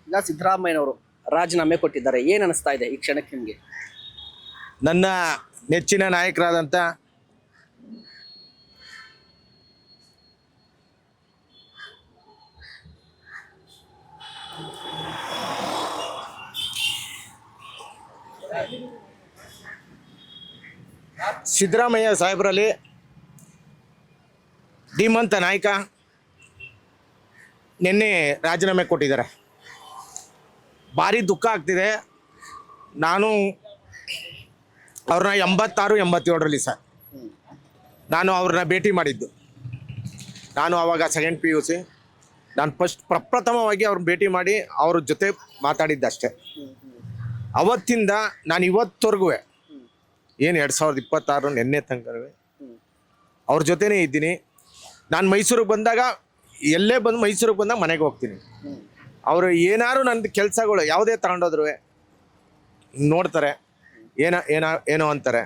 ಈಗ ಸಿದ್ದರಾಮಯ್ಯನವರು ರಾಜೀನಾಮೆ ಕೊಟ್ಟಿದ್ದಾರೆ, ಏನ್ ಅನಿಸ್ತಾ ಇದೆ ಈ ಕ್ಷಣಕ್ಕೆ ನಿಮ್ಗೆ? ನನ್ನ ನೆಚ್ಚಿನ ನಾಯಕರಾದಂಥ ಸಿದ್ದರಾಮಯ್ಯ ಸಾಹೇಬರಲ್ಲಿ ಧೀಮಂತ ನಾಯಕ ನಿನ್ನೆ ರಾಜೀನಾಮೆ ಕೊಟ್ಟಿದ್ದಾರೆ. ಭಾರಿ ದುಃಖ ಆಗ್ತಿದೆ. ನಾನು ಅವ್ರನ್ನ 86-87ರಲ್ಲಿ ಸರ್ ನಾನು ಅವ್ರನ್ನ ಭೇಟಿ ಮಾಡಿದ್ದು. ನಾನು ಆವಾಗ ಸೆಕೆಂಡ್ PUC. ನಾನು ಪ್ರಪ್ರಥಮವಾಗಿ ಅವ್ರನ್ನ ಭೇಟಿ ಮಾಡಿ ಅವ್ರ ಜೊತೆ ಮಾತಾಡಿದ್ದಷ್ಟೇ. ಅವತ್ತಿಂದ ನಾನು ಇವತ್ತವರೆಗೂ ಏನು 2026 ನಿನ್ನೆ ತನಕ ಅವ್ರ ಜೊತೆನೇ ಇದ್ದೀನಿ. ನಾನು ಮೈಸೂರಿಗೆ ಬಂದಾಗ ಎಲ್ಲೇ ಬಂದು ಮೈಸೂರಿಗೆ ಬಂದಾಗ ಮನೆಗೆ ಹೋಗ್ತೀನಿ. ಅವರು ಏನಾದ್ರು ನನ್ನ ಕೆಲಸಗಳು ಯಾವುದೇ ತಗೊಂಡೋದ್ರು ನೋಡ್ತಾರೆ, ಏನೋ ಅಂತಾರೆ,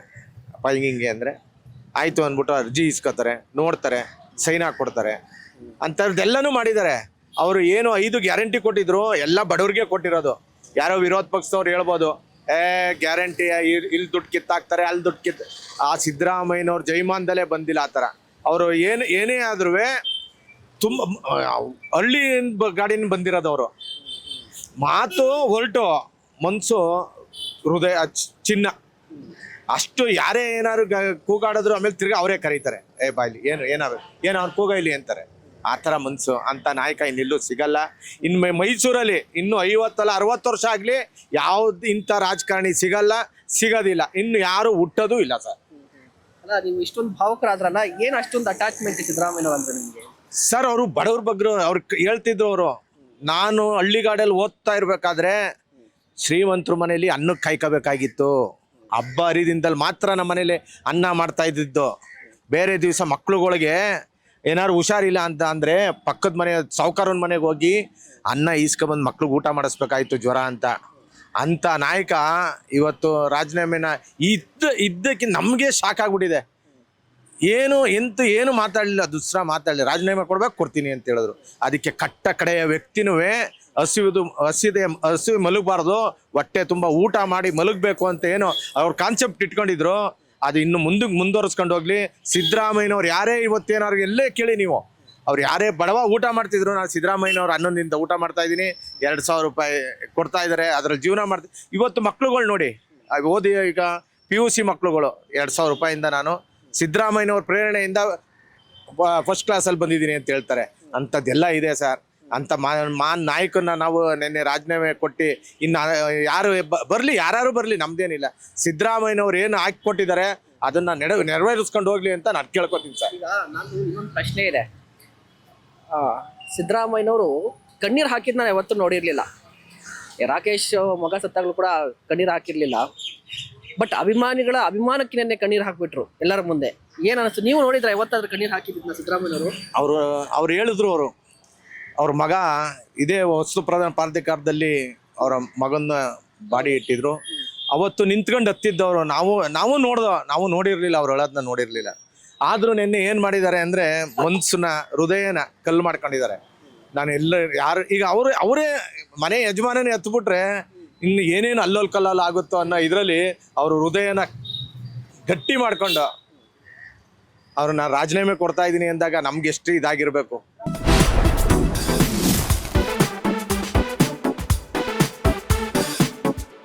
ಅಪ್ಪ ಹಿಂಗೆ ಅಂದರೆ ಆಯಿತು ಅಂದ್ಬಿಟ್ಟು ಅರ್ಜಿ ಇಸ್ಕೋತಾರೆ, ನೋಡ್ತಾರೆ, ಸೈನ್ ಹಾಕ್ಕೊಡ್ತಾರೆ. ಅಂಥದ್ದೆಲ್ಲನೂ ಮಾಡಿದ್ದಾರೆ. ಅವರು ಏನು 5 ಗ್ಯಾರಂಟಿ ಕೊಟ್ಟಿದ್ರು, ಎಲ್ಲ ಬಡವ್ರಿಗೆ ಕೊಟ್ಟಿರೋದು. ಯಾರೋ ವಿರೋಧ ಪಕ್ಷದವ್ರು ಹೇಳ್ಬೋದು, ಗ್ಯಾರಂಟಿ ಇಲ್ಲಿ ದುಡ್ಡು ಕಿತ್ತಾಕ್ತಾರೆ, ಅಲ್ಲಿ ದುಡ್ಡು ಆ ಸಿದ್ದರಾಮಯ್ಯನವ್ರು ಜೈಮಾನದಲ್ಲೇ ಬಂದಿಲ್ಲ ಆ ಥರ. ಅವರು ಏನೇ ಆದ್ರೂ ತುಂಬ ಹಳ್ಳಿ ಗಾಡಿನ ಬಂದಿರೋದವರು. ಮಾತು ಹೊರಟು ಮನಸ್ಸು ಹೃದಯ ಚಿನ್ನ. ಅಷ್ಟು ಯಾರೇ ಏನಾದ್ರು ಕೂಗಾಡಿದ್ರು ಆಮೇಲೆ ತಿರ್ಗಿ ಅವರೇ ಕರೀತಾರೆ, ಬಾಯ್ಲಿ ಏನು ಅವ್ರು ಕೂಗ ಇಲ್ಲಿ ಅಂತಾರೆ. ಆ ಥರ ಮನಸ್ಸು ಅಂಥ ನಾಯಕ ಇನ್ನೆಲ್ಲೂ ಸಿಗಲ್ಲ. ಇನ್ನು ಮೈಸೂರಲ್ಲಿ ಇನ್ನೂ 50 ಅಲ್ಲ 60 ವರ್ಷ ಆಗಲಿ ಯಾವ್ದು ಇಂಥ ರಾಜಕಾರಣಿ ಸಿಗೋದಿಲ್ಲ. ಇನ್ನು ಯಾರು ಹುಟ್ಟೋದು ಇಲ್ಲ ಸರ್. ಅಲ್ಲ, ನೀವು ಇಷ್ಟೊಂದು ಭಾವುಕರಾದ್ರಲ್ಲ, ಏನು ಅಷ್ಟೊಂದು ಅಟ್ಯಾಚ್ಮೆಂಟ್ ಸಿದ್ದರಾಮಯ್ಯ ಅಂದ್ರೆ ನಿಮಗೆ? ಸರ್ ಅವರು ಬಡವ್ರ ಬಗ್ಗೆ ಅವ್ರು ಹೇಳ್ತಿದ್ರು. ಅವರು ನಾನು ಹಳ್ಳಿಗಾಡಲ್ಲಿ ಓದ್ತಾ ಇರಬೇಕಾದ್ರೆ ಶ್ರೀಮಂತರ ಮನೇಲಿ ಅನ್ನಕ್ಕೆ ಕಾಯ್ಕೋಬೇಕಾಗಿತ್ತು. ಹಬ್ಬ ಹರಿದಿಂದಲ್ಲಿ ಮಾತ್ರ ನಮ್ಮ ಮನೇಲಿ ಅನ್ನ ಮಾಡ್ತಾ ಇದ್ದಿದ್ದು. ಬೇರೆ ದಿವಸ ಮಕ್ಳುಗಳಿಗೆ ಏನಾದ್ರು ಹುಷಾರಿಲ್ಲ ಅಂತ ಅಂದರೆ ಪಕ್ಕದ ಮನೆ ಸಾವುಕಾರನ ಮನೆಗೆ ಹೋಗಿ ಅನ್ನ ಈಸ್ಕೊಬಂದು ಮಕ್ಳಿಗೆ ಊಟ ಮಾಡಿಸ್ಬೇಕಾಯ್ತು ಜ್ವರ ಅಂತ. ಅಂಥ ನಾಯಕ ಇವತ್ತು ರಾಜೀನಾಮೆನ ಇದ್ದಕ್ಕೆ ನಮಗೆ ಶಾಕ್ ಆಗ್ಬಿಟ್ಟಿದೆ. ಏನು ಮಾತಾಡಲಿಲ್ಲ, ದುಸ್ರಾ ಮಾತಾಡಲಿಲ್ಲ. ರಾಜೀನಾಮೆ ಕೊಡ್ತೀನಿ ಅಂತ ಹೇಳಿದ್ರು. ಅದಕ್ಕೆ ಕಟ್ಟ ಕಡೆಯ ವ್ಯಕ್ತಿನೂ ಹಸಿವೆ ಮಲಗಬಾರ್ದು, ಹೊಟ್ಟೆ ತುಂಬ ಊಟ ಮಾಡಿ ಮಲಗಬೇಕು ಅಂತ ಏನೋ ಅವ್ರ ಕಾನ್ಸೆಪ್ಟ್ ಇಟ್ಕೊಂಡಿದ್ರು. ಅದು ಇನ್ನು ಮುಂದುವರಿಸ್ಕೊಂಡು ಹೋಗ್ಲಿ. ಸಿದ್ದರಾಮಯ್ಯನವ್ರು ಯಾರೇ ಇವತ್ತೇನಾದ್ರು ಎಲ್ಲೇ ಕೇಳಿ ನೀವು, ಅವ್ರು ಯಾರೇ ಬಡವ ಊಟ ಮಾಡ್ತಿದ್ರು, ನಾನು ಸಿದ್ದರಾಮಯ್ಯನವ್ರು 11ರಿಂದ ಊಟ ಮಾಡ್ತಾ ಇದ್ದೀನಿ, 2,000 ರೂಪಾಯಿ ಕೊಡ್ತಾ ಇದ್ದಾರೆ, ಅದ್ರಲ್ಲಿ ಜೀವನ ಮಾಡ್ತೀನಿ. ಇವತ್ತು ಮಕ್ಳುಗಳು ನೋಡಿ, ಓದಿ ಈಗ PUC ಮಕ್ಳುಗಳು 2,000 ರೂಪಾಯಿಂದ ನಾನು ಸಿದ್ದರಾಮಯ್ಯನವ್ರ ಪ್ರೇರಣೆಯಿಂದ ಫಸ್ಟ್ ಕ್ಲಾಸಲ್ಲಿ ಬಂದಿದ್ದೀನಿ ಅಂತ ಹೇಳ್ತಾರೆ. ಅಂಥದ್ದೆಲ್ಲ ಇದೆ ಸರ್. ಅಂಥ ನಾಯಕನ್ನ ನಾವು ನಿನ್ನೆ ರಾಜೀನಾಮೆ ಕೊಟ್ಟು ಇನ್ನು ಯಾರು ಬರಲಿ, ಯಾರು ಬರಲಿ, ನಮ್ದೇನಿಲ್ಲ. ಸಿದ್ದರಾಮಯ್ಯನವ್ರು ಏನು ಹಾಕಿಕೊಟ್ಟಿದ್ದಾರೆ ಅದನ್ನು ನೆರವೇರಿಸ್ಕೊಂಡು ಹೋಗ್ಲಿ ಅಂತ ನಾನು ಕೇಳ್ಕೊತೀನಿ ಸರ್. ಈಗ ನಾನು ಇನ್ನೊಂದು ಪ್ರಶ್ನೆ ಇದೆ. ಸಿದ್ದರಾಮಯ್ಯನವರು ಕಣ್ಣೀರು ಹಾಕಿದ್ ನಾನು ಯಾವತ್ತೂ ನೋಡಿರಲಿಲ್ಲ. ರಾಕೇಶ್ ಮಗ ಸತ್ತಾಗಲೂ ಕೂಡ ಕಣ್ಣೀರು ಹಾಕಿರಲಿಲ್ಲ. ಬಟ್ ಅಭಿಮಾನಿಗಳ ಅಭಿಮಾನಕ್ಕೆ ನೆನ್ನೆ ಕಣ್ಣೀರು ಹಾಕ್ಬಿಟ್ರು ಎಲ್ಲರ ಮುಂದೆ. ಏನು ಅನಿಸ್ತು? ನೀವು ನೋಡಿದ್ರೆ ಯಾವತ್ತಾದ್ರೂ ಕಣ್ಣೀರು ಹಾಕಿದ್ನ ಸಿದ್ದರಾಮಯ್ಯನವರು? ಅವ್ರು ಹೇಳಿದ್ರು, ಅವ್ರ ಮಗ ಇದೇ ವಸ್ತು ಪ್ರಧಾನ ಪ್ರಾಧಿಕಾರದಲ್ಲಿ ಅವರ ಮಗನ ಬಾಡಿ ಇಟ್ಟಿದ್ರು. ಅವತ್ತು ನಿಂತ್ಕೊಂಡು ಹತ್ತಿದ್ದವರು ನಾವು ನೋಡಿರಲಿಲ್ಲ, ಅವ್ರು ಹೇಳೋದನ್ನ ನೋಡಿರಲಿಲ್ಲ. ಆದರೂ ನಿನ್ನೆ ಏನು ಮಾಡಿದ್ದಾರೆ ಅಂದರೆ ಮನ್ಸನ್ನ ಹೃದಯನ ಕಲ್ಲು ಮಾಡ್ಕೊಂಡಿದ್ದಾರೆ. ನಾನು ಯಾರು ಈಗ ಅವರೇ ಮನೆ ಯಜಮಾನನೇ ಹತ್ಬಿಟ್ರೆ ಇನ್ನು ಏನೇನು ಅಲ್ಲೋಲ್ ಆಗುತ್ತೋ ಅನ್ನೋ ಇದರಲ್ಲಿ ಅವರು ಹೃದಯನ ಗಟ್ಟಿ ಮಾಡ್ಕೊಂಡು ಅವ್ರನ್ನ ರಾಜೀನಾಮೆ ಕೊಡ್ತಾ ಇದ್ದೀನಿ ಅಂದಾಗ ನಮ್ಗೆ ಎಷ್ಟು ಇದಾಗಿರ್ಬೇಕು.